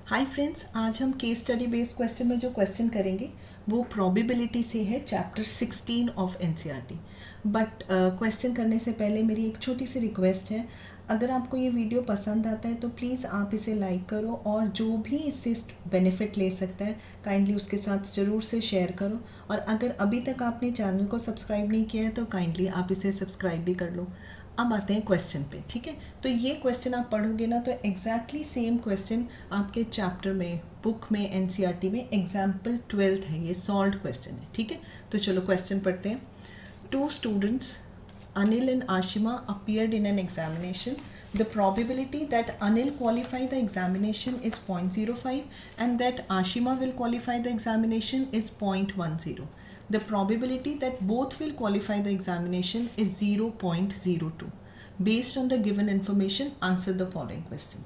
Hi friends, आज हम case study based question में जो क्वेश्चन करेंगे वो प्रोबेबिलिटी से है chapter 16 of NCERT. But question करने से पहले मेरी एक छोटी सी रिक्वेस्ट है। अगर आपको ये वीडियो पसंद आता है तो प्लीज़ आप इसे लाइक करो और जो भी इससे बेनिफिट ले सकता है काइंडली उसके साथ ज़रूर से शेयर करो। और अगर अभी तक आपने चैनल को सब्सक्राइब नहीं किया है तो काइंडली आप इसे सब्सक्राइब भी कर लो। अब आते हैं क्वेश्चन पे, ठीक है। तो ये क्वेश्चन आप पढ़ोगे ना तो एग्जैक्टली सेम क्वेश्चन आपके चैप्टर में बुक में एनसीईआरटी में एग्जाम्पल 12 है, ये सॉल्व्ड क्वेश्चन है, ठीक है। तो चलो क्वेश्चन पढ़ते हैं। 2 students Anil and Ashima appeared in an examination. The probability that Anil qualify the examination is 0.05 and that Ashima will qualify the examination is 0.10. The probability that both will qualify the examination is 0.02. Based on the given information, answer the following questions.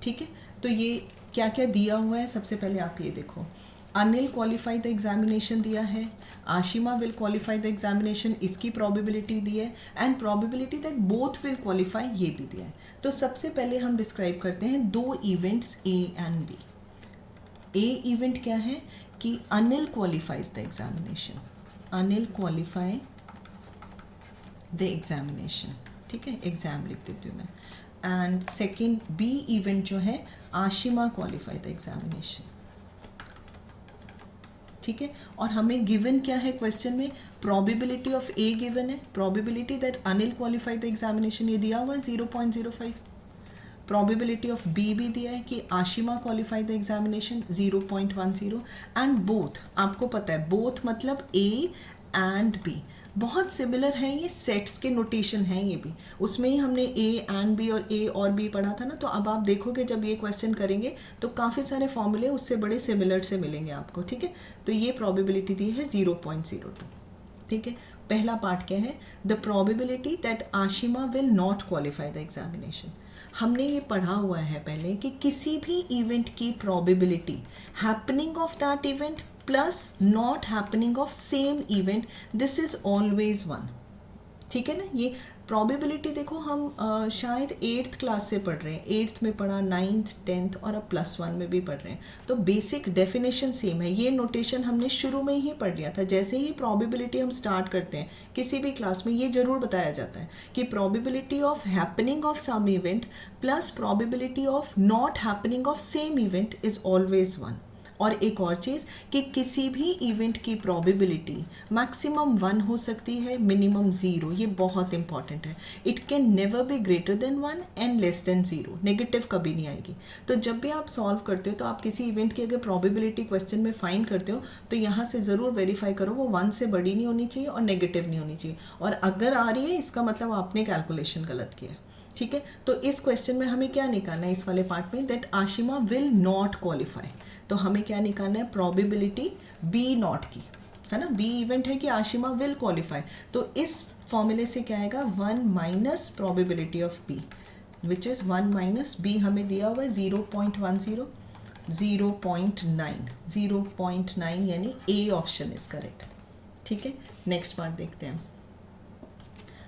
ठीक है, तो ये क्या क्या दिया हुआ है सबसे पहले आप ये देखो। अनिल क्वालिफाई द एग्जामिनेशन दिया है, Ashima will qualify the examination इसकी प्रोबेबिलिटी दी है and probability that both will qualify ये भी दिया है। तो सबसे पहले हम डिस्क्राइब करते हैं दो events A and B. A event क्या है कि Anil qualifies the examination, Anil qualify the examination, ठीक है, एग्जाम लिख देती हूँ मैं। एंड सेकेंड बी इवेंट जो है आशिमा क्वालिफाई द एग्जामिनेशन, ठीक है। और हमें गिवन क्या है क्वेश्चन में, प्रोबेबिलिटी ऑफ ए गिवन है, probability that Anil qualify the examination ये दिया हुआ है 0.05, प्रोबेबिलिटी ऑफ बी भी दिया है कि Ashima qualify the examination 0.10 and both, आपको पता है बोथ मतलब ए एंड बी बहुत सिमिलर हैं, ये सेट्स के नोटेशन हैं ये भी, उसमें ही हमने ए एंड बी और ए और बी पढ़ा था ना। तो अब आप देखोगे जब ये क्वेश्चन करेंगे तो काफ़ी सारे फॉर्मूले उससे बड़े सिमिलर से मिलेंगे आपको, ठीक है। तो ये प्रोबेबिलिटी दी है 0.02, ठीक है। पहला पार्ट क्या है, the probability that Ashima will not qualify the examination. हमने ये पढ़ा हुआ है पहले कि किसी भी इवेंट की probability happening of that event plus not happening of same event, this is always 1, ठीक है ना। ये प्रोबेबिलिटी देखो हम शायद 8th क्लास से पढ़ रहे हैं, 8th में पढ़ा, 9th 10th और अब +1 में भी पढ़ रहे हैं, तो बेसिक डेफिनेशन सेम है। ये नोटेशन हमने शुरू में ही पढ़ लिया था। जैसे ही प्रोबेबिलिटी हम स्टार्ट करते हैं किसी भी क्लास में ये जरूर बताया जाता है कि probability of happening of some event plus probability of not happening of same event is always 1। और एक और चीज़ कि किसी भी इवेंट की प्रोबेबिलिटी मैक्सिमम 1 हो सकती है, मिनिमम 0, ये बहुत इंपॉर्टेंट है। It can never be greater than 1 and less than 0, negative कभी नहीं आएगी। तो जब भी आप सॉल्व करते हो तो आप किसी इवेंट की अगर प्रोबेबिलिटी क्वेश्चन में फाइंड करते हो तो यहाँ से ज़रूर वेरीफाई करो वो 1 से बड़ी नहीं होनी चाहिए और नेगेटिव नहीं होनी चाहिए, और अगर आ रही है इसका मतलब आपने कैलकुलेशन गलत किया, ठीक है। तो इस क्वेश्चन में हमें क्या निकालना है, इस वाले पार्ट में that Ashima will not qualify, तो हमें क्या निकालना है, प्रोबेबिलिटी बी नॉट की, है ना। बी इवेंट है कि आशिमा विल क्वालिफाई, तो इस फॉर्मूले से क्या आएगा 1 minus probability of B which is 1 minus B हमें दिया हुआ है 0.10, 0.9 यानी ए ऑप्शन इज करेक्ट, ठीक है। नेक्स्ट पार्ट देखते हैं।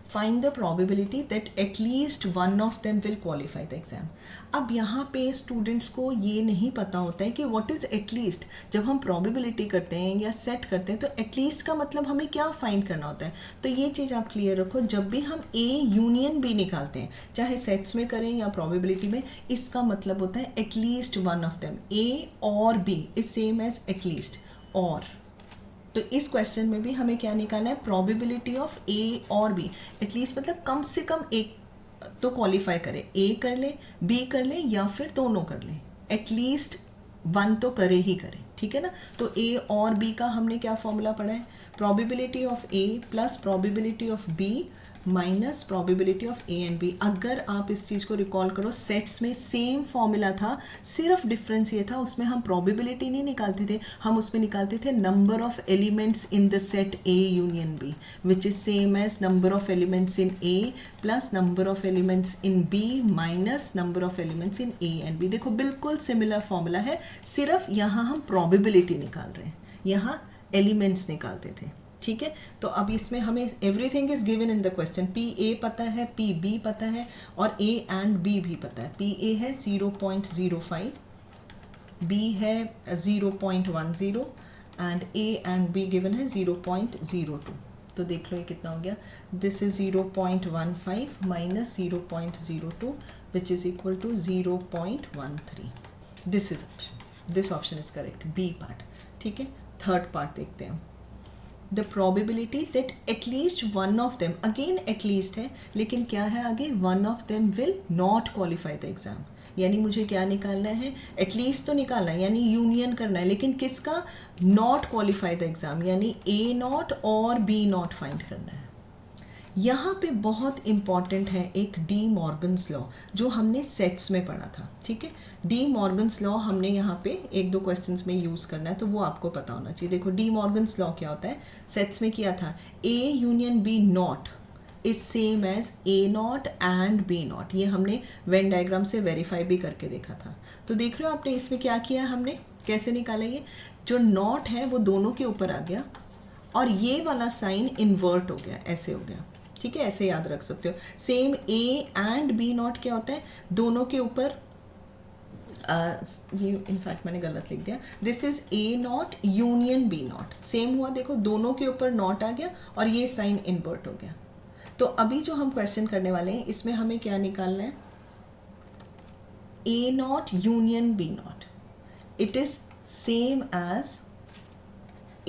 Find the probability that at least one of them will qualify the exam. अब यहाँ पे स्टूडेंट्स को ये नहीं पता होता है कि व्हाट इज़ एटलीस्ट। जब हम प्रोबेबिलिटी करते हैं या सेट करते हैं तो एटलीस्ट का मतलब हमें क्या फाइंड करना होता है, तो ये चीज़ आप क्लियर रखो। जब भी हम ए यूनियन बी निकालते हैं, चाहे सेट्स में करें या प्रोबेबिलिटी में, इसका मतलब होता है at least one of them. A और B is same as at least और, तो इस क्वेश्चन में भी हमें क्या निकालना है, प्रोबेबिलिटी ऑफ ए और बी। एटलीस्ट मतलब कम से कम एक तो क्वालिफाई करे, ए कर ले, बी कर ले या फिर दोनों कर ले, एटलीस्ट 1 तो करे ही करे, ठीक है ना। तो ए और बी का हमने क्या फॉर्मूला पढ़ा है, probability of A plus probability of B minus probability of A and B. अगर आप इस चीज़ को रिकॉल करो, सेट्स में सेम फॉर्मूला था, सिर्फ डिफरेंस ये था उसमें हम प्रोबेबिलिटी नहीं निकालते थे, हम उसमें निकालते थे number of elements in the set A union B which is same as number of elements in A plus number of elements in B minus number of elements in A and B. देखो बिल्कुल similar formula है, सिर्फ यहाँ हम probability निकाल रहे हैं, यहाँ एलिमेंट्स निकालते थे, ठीक है। तो अब इसमें हमें everything is given in the question. P A पता है, पी बी पता है और ए एंड बी भी पता है। पी ए है 0.05 बी है 0.10 and A and B given है 0.02। तो देख लो ये कितना हो गया, this is 0.15 minus 0.02 which is equal to 0.13। This is option, this option is correct, B part. ठीक है, थर्ड पार्ट देखते हैं। The probability that at least one of them, again at least है लेकिन क्या है आगे, one of them will not qualify the exam. यानी मुझे क्या निकालना है, एटलीस्ट तो निकालना है यानी यूनियन करना है, लेकिन किसका, नॉट क्वालिफाई द एग्जाम यानी ए नॉट और बी नॉट फाइंड करना है। यहाँ पे बहुत इंपॉर्टेंट है एक डी मॉर्गन्स लॉ जो हमने सेट्स में पढ़ा था। ठीक है, डी मॉर्गन्स लॉ हमने यहाँ पे एक दो क्वेश्चंस में यूज़ करना है, तो वो आपको पता होना चाहिए। देखो डी मॉर्गन्स लॉ क्या होता है, सेट्स में किया था, A union B not is same as A not and B not. ये हमने वेन डायग्राम से वेरीफाई भी करके देखा था। तो देख रहे हो आपने इसमें क्या किया, हमने कैसे निकाला, ये जो नॉट है वो दोनों के ऊपर आ गया और ये वाला साइन इन्वर्ट हो गया, ऐसे हो गया। ठीक है, ऐसे याद रख सकते हो। Same A and B not क्या होता है, दोनों के ऊपर ये इनफैक्ट मैंने गलत लिख दिया, this is A not union B not. Same हुआ, देखो दोनों के ऊपर नॉट आ गया और ये साइन इन्वर्ट हो गया। तो अभी जो हम क्वेश्चन करने वाले हैं इसमें हमें क्या निकालना है, A not union B not, it is same as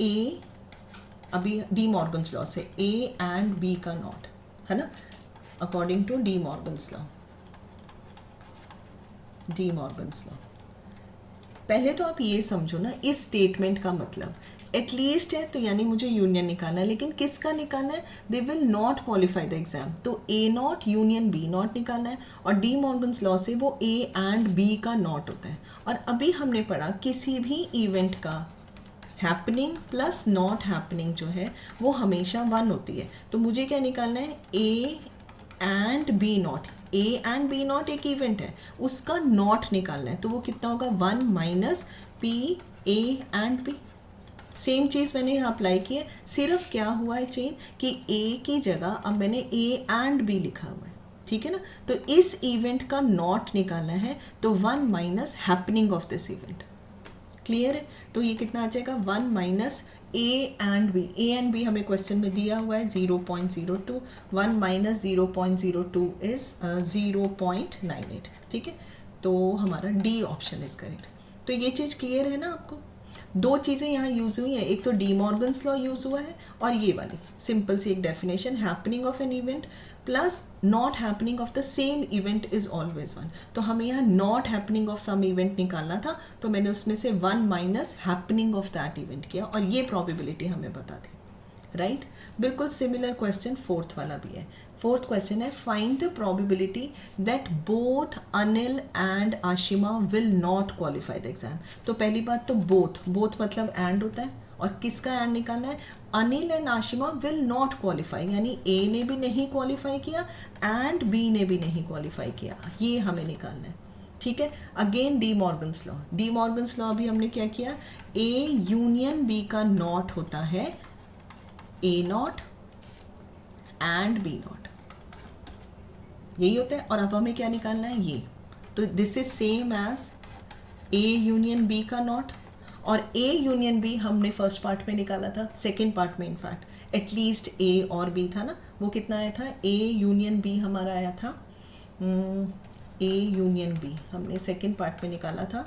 A, अभी डी मॉर्गन्स लॉ से ए एंड बी का नॉट है ना, according to De Morgan's law. De Morgan's law, पहले तो आप ये समझो ना, इस स्टेटमेंट का मतलब एटलीस्ट है तो यानी मुझे यूनियन निकालना है, लेकिन किसका निकालना है, they will not qualify the exam, तो ए नॉट यूनियन बी नॉट निकालना है। और डी मॉर्गन्स लॉ से वो ए एंड बी का नॉट होता है। और अभी हमने पढ़ा किसी भी इवेंट का हैपनिंग प्लस नॉट हैपनिंग जो है वो हमेशा 1 होती है। तो मुझे क्या निकालना है, A and B not, A and B not एक इवेंट है, उसका नॉट निकालना है। तो वो कितना होगा, 1 minus P A and B. Same चीज़ मैंने यहाँ अप्लाई की है, सिर्फ क्या हुआ है चेंज कि ए की जगह अब मैंने ए एंड बी लिखा हुआ है। ठीक है ना, तो इस इवेंट का नॉट निकालना है तो 1 minus happening of this event. Clear है, तो ये कितना आ जाएगा, 1 minus A and B. A and B हमें क्वेश्चन में दिया हुआ है 0.02, 1 माइनस 0.02 इज 0.98। ठीक है, तो हमारा डी ऑप्शन इज करेक्ट। तो ये चीज़ क्लियर है ना आपको, दो चीज़ें यहाँ यूज़ हुई हैं, एक तो डी मॉर्गन्स लॉ यूज़ हुआ है और ये वाली सिंपल सी एक definition, happening of an event plus not happening of the same event is always 1। तो हमें यहाँ not happening of some event निकालना था, तो मैंने उसमें से 1 minus happening of that event किया और ये प्रोबेबिलिटी हमें बता दी। राइट, बिल्कुल सिमिलर क्वेश्चन फोर्थ वाला भी है। फोर्थ क्वेश्चन है, find the probability that both Anil and Ashima will not qualify the exam. तो पहली बात तो बोथ मतलब एंड होता है और किसका एंड निकालना है, Anil and Ashima will not qualify, यानी ए ने भी नहीं क्वालिफाई किया एंड बी ने भी नहीं क्वालिफाई किया, ये हमें निकालना है। ठीक है, again D Morgan's law, De Morgan's law अभी हमने क्या किया, ए यूनियन बी का नॉट होता है A not and B not, यही होता है। और अब हमें क्या निकालना है, ये, तो this is same as A union B का नॉट। और ए यूनियन बी हमने फर्स्ट पार्ट में निकाला था, सेकेंड पार्ट में इनफैक्ट एटलीस्ट ए और बी था ना, वो कितना आया था, ए यूनियन बी हमारा आया था, ए यूनियन बी हमने सेकेंड पार्ट में निकाला था,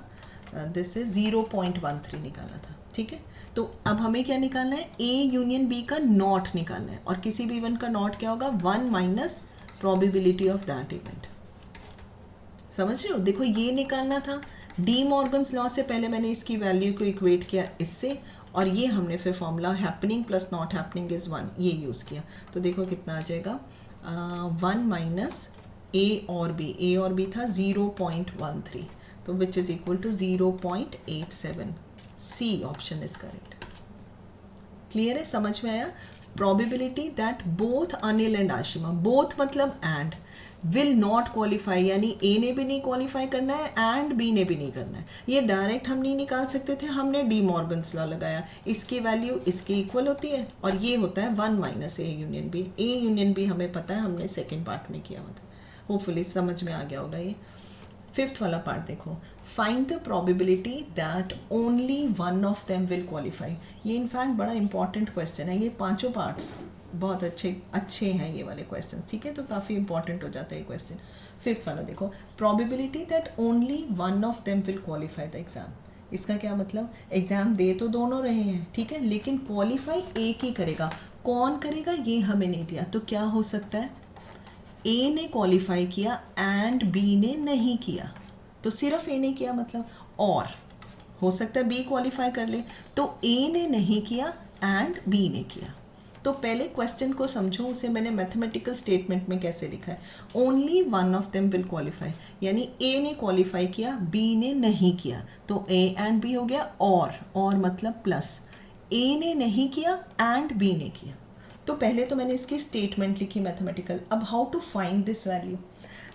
दिस इज 0.13 निकाला था। ठीक है, तो अब हमें क्या निकालना है, ए यूनियन बी का नॉट निकालना है और किसी भी इवेंट का नॉट क्या होगा, 1 minus probability of that event. समझ रहे हो, देखो ये निकालना था, डी मॉर्गन्स लॉ से पहले मैंने इसकी वैल्यू को इक्वेट किया इससे, और ये हमने फिर formula happening plus not happening is 1 ये यूज़ किया। तो देखो कितना आ जाएगा, 1 माइनस ए और बी था 0.13, तो which is equal to 0.87। C option is correct. Clear है, समझ में आया। Probability that both Anil and Ashima, both मतलब एंड, विल नॉट क्वालिफाई, यानी ए ने भी नहीं क्वालिफाई करना है एंड बी ने भी नहीं करना है। ये डायरेक्ट हम नहीं निकाल सकते थे, हमने डी मॉर्गन्स लॉ लगाया, इसकी वैल्यू इसके इक्वल होती है और ये होता है 1 minus A union B. A union B हमें पता है, हमने सेकेंड पार्ट में किया हुआ था, होपफुली समझ में आ गया होगा ये। फिफ्थ वाला पार्ट देखो, find the probability that only one of them will qualify. ये इनफैक्ट बड़ा इंपॉर्टेंट क्वेश्चन है, ये पांचों पार्ट्स बहुत अच्छे हैं ये वाले क्वेश्चन, ठीक है, तो काफ़ी इंपॉर्टेंट हो जाता है ये क्वेश्चन। फिफ्थ वाला देखो, probability that only one of them will qualify the exam. इसका क्या मतलब, एग्जाम दे तो दोनों रहे हैं, ठीक है, लेकिन क्वालिफाई एक ही करेगा। कौन करेगा ये हमें नहीं दिया, तो क्या हो सकता है, ए ने क्वालिफाई किया एंड बी ने नहीं किया, तो सिर्फ ए ने किया मतलब, और हो सकता है बी क्वालिफाई कर ले, तो ए ने नहीं किया एंड बी ने किया। तो पहले क्वेश्चन को समझो, उसे मैंने मैथमेटिकल स्टेटमेंट में कैसे लिखा है, only one of them will qualify, यानी ए ने क्वालिफाई किया बी ने नहीं किया, तो ए एंड बी हो गया, और मतलब प्लस, ए ने नहीं किया एंड बी ने किया। तो पहले तो मैंने इसकी स्टेटमेंट लिखी मैथमेटिकल। अब how to find this value,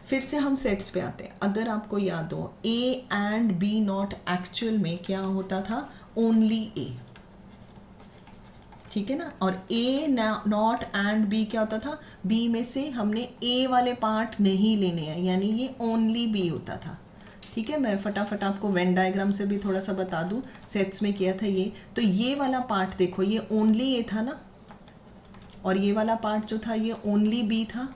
फिर से हम सेट्स पे आते हैं। अगर आपको याद हो, A and B not actual में क्या होता था, ओनली ए, ठीक है ना, और ए नॉट एंड बी क्या होता था, बी में से हमने ए वाले पार्ट नहीं लेने हैं, यानी ये ओनली बी होता था, ठीक है। मैं फटाफट आपको वेन डायग्राम से भी थोड़ा सा बता दूं, सेट्स में किया था ये, तो ये वाला पार्ट देखो, ये ओनली ए था ना, और ये वाला पार्ट जो था ये ओनली बी था,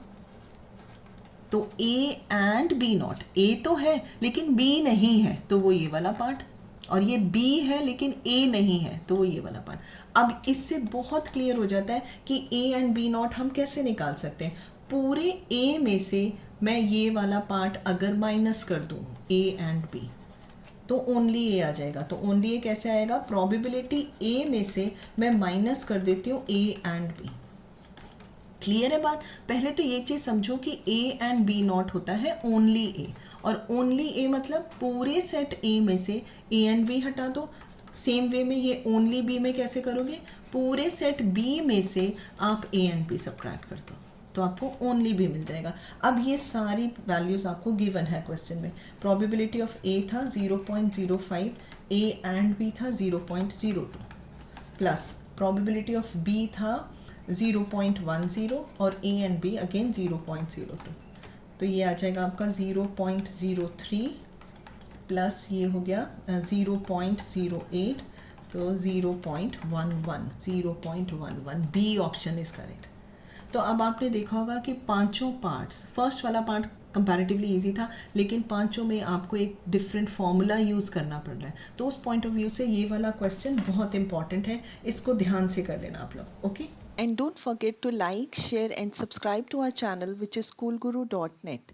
तो ए एंड बी नॉट, ए तो है लेकिन बी नहीं है, तो वो ये वाला पार्ट, और ये बी है लेकिन ए नहीं है, तो वो ये वाला पार्ट। अब इससे बहुत क्लियर हो जाता है कि ए एंड बी नॉट हम कैसे निकाल सकते हैं। पूरे ए में से मैं ये वाला पार्ट अगर माइनस कर दूं, ए एंड बी, तो ओनली ए आ जाएगा। तो ओनली ए कैसे आएगा, प्रोबेबिलिटी ए में से मैं माइनस कर देती हूँ ए एंड बी। क्लियर है बात। पहले तो ये चीज़ समझो कि ए एंड बी नॉट होता है ओनली ए, और ओनली ए मतलब पूरे सेट ए में से ए एंड बी हटा दो। सेम वे में ये ओनली बी में कैसे करोगे, पूरे सेट बी में से आप ए एंड बी सबट्रैक्ट कर दो, तो आपको ओनली बी मिल जाएगा। अब ये सारी वैल्यूज़ आपको गिवन है क्वेश्चन में। प्रोबेबिलिटी ऑफ ए था 0.05, ए एंड बी था 0.02, प्लस प्रोबेबिलिटी ऑफ बी था 0.10 और ए एंड बी अगेन 0.02, तो ये आ जाएगा आपका 0.03 प्लस ये हो गया 0.08, तो 0.11 बी ऑप्शन इज करेक्ट। तो अब आपने देखा होगा कि पांचों पार्ट्स, फर्स्ट वाला पार्ट कंपैरेटिवली इजी था, लेकिन पांचों में आपको एक डिफरेंट फॉर्मूला यूज़ करना पड़ रहा है, तो उस पॉइंट ऑफ व्यू से ये वाला क्वेश्चन बहुत इंपॉर्टेंट है, इसको ध्यान से कर लेना आप लोग, okay. And don't forget to like, share and subscribe to our channel which is schoolguru.net.